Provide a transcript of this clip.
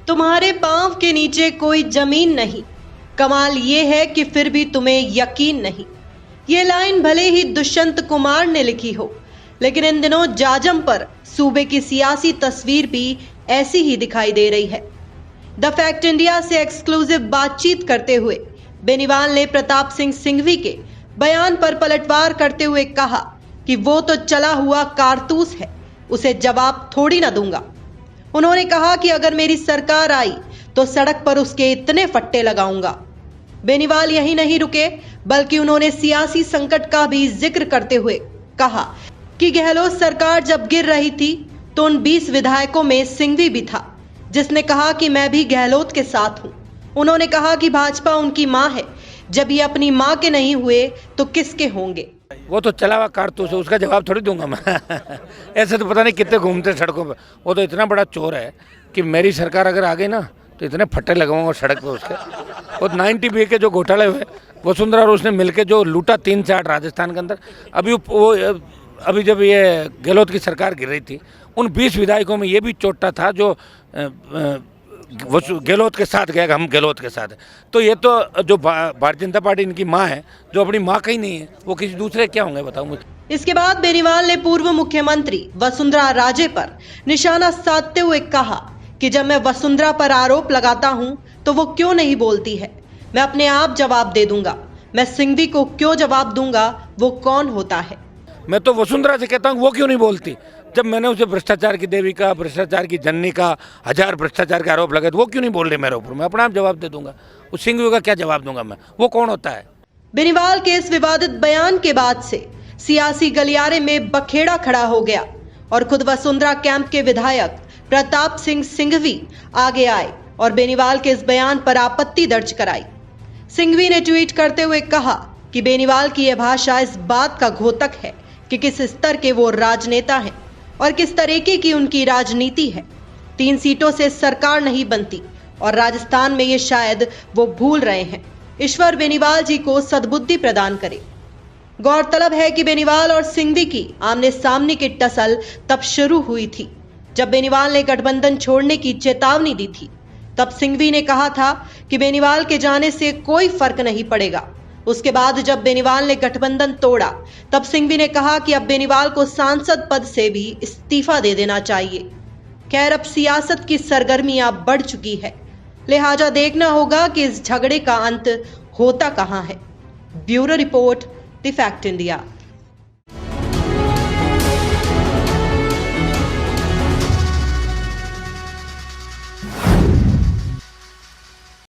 तुम्हारे पांव के नीचे कोई जमीन नहीं, कमाल ये है कि फिर भी तुम्हें यकीन नहीं। ये लाइन भले ही दुष्यंत कुमार ने लिखी हो, लेकिन इन दिनों जाजम पर सूबे की सियासी तस्वीर भी ऐसी ही दिखाई दे रही है। द फैक्ट इंडिया से एक्सक्लूसिव बातचीत करते हुए बेनीवाल ने प्रताप सिंह सिंघवी के बयान पर पलटवार करते हुए कहा कि वो तो चला हुआ कारतूस है, उसे जवाब थोड़ी ना दूंगा। उन्होंने कहा कि अगर मेरी सरकार आई तो सड़क पर उसके इतने फट्टे लगाऊंगा। बेनीवाल यही नहीं रुके, बल्कि उन्होंने सियासी संकट का भी जिक्र करते हुए कहा कि गहलोत सरकार जब गिर रही थी तो उन 20 विधायकों में सिंघवी भी था, जिसने कहा कि मैं भी गहलोत के साथ हूं। उन्होंने कहा कि भाजपा उनकी मां है, जब ये अपनी मां के नहीं हुए तो किसके होंगे। वो तो चला हुआ कारतूस है, उसका जवाब थोड़ी दूंगा मैं। ऐसे तो पता नहीं कितने घूमते सड़कों पे। वो तो इतना बड़ा चोर है कि मेरी सरकार अगर आ गई ना तो इतने फट्टे लगाऊंगा सड़क पे उसके। वो 90 बी के जो घोटाले हुए, वसुंधरा और उसने मिलके जो लूटा 3-4 राजस्थान के अंदर, अभी जब ये गहलोत की सरकार गिर रही थी, उन 20 विधायकों में ये भी चोटा था जो गहलोत के साथ गया, हम गहलोत के साथ है। तो ये तो जो भारतीय जनता पार्टी इनकी माँ है, जो अपनी माँ का ही नहीं है, वो किसी दूसरे क्या होंगे बताओ मुझे। इसके बाद बेनीवाल ने पूर्व मुख्यमंत्री वसुंधरा राजे पर निशाना साधते हुए कहा कि जब मैं वसुंधरा पर आरोप लगाता हूं तो वो क्यों नहीं बोलती है, मैं अपने आप जवाब दे दूंगा। मैं सिंघवी को क्यों जवाब दूंगा, वो कौन होता है। मैं तो वसुंधरा से कहता हूँ वो क्यों नहीं बोलती। जब मैंने उसे भ्रष्टाचार की देवी का, भ्रष्टाचार की जननी का, 1000 भ्रष्टाचार के आरोप लगे, तो वो क्यों नहीं बोल रहे मेरे ऊपर। मैं अपना आप जवाब दे दूंगा। उस सिंघवी का क्या जवाब दूंगा मैं, वो कौन होता है। बेनीवाल के इस विवादित बयान के बाद से सियासी गलियारे में बखेड़ा खड़ा हो गया और खुद वसुंधरा कैंप के विधायक प्रताप सिंह सिंघवी आगे आए और बेनीवाल के इस बयान पर आपत्ति दर्ज कराई। सिंघवी ने ट्वीट करते हुए कहा कि बेनीवाल की यह भाषा इस बात का घोतक है कि किस स्तर के वो राजनेता हैं और किस तरीके की उनकी राजनीति है। 3 सीटों से सरकार नहीं बनती और राजस्थान में ये शायद वो भूल रहे हैं। ईश्वर बेनीवाल जी को सद्बुद्धि प्रदान करे। गौरतलब है कि बेनीवाल और सिंघवी की आमने सामने की टसल तब शुरू हुई थी जब बेनीवाल ने गठबंधन छोड़ने की चेतावनी दी थी। तब सिंघवी ने कहा था कि बेनीवाल के जाने से कोई फर्क नहीं पड़ेगा। उसके बाद जब बेनीवाल ने गठबंधन तोड़ा, तब सिंघवी ने कहा कि अब बेनीवाल को सांसद पद से भी इस्तीफा दे देना चाहिए। खैर, अब सियासत की सरगर्मियां बढ़ चुकी है, लिहाजा देखना होगा कि इस झगड़े का अंत होता कहां है। Bureau report, the fact India.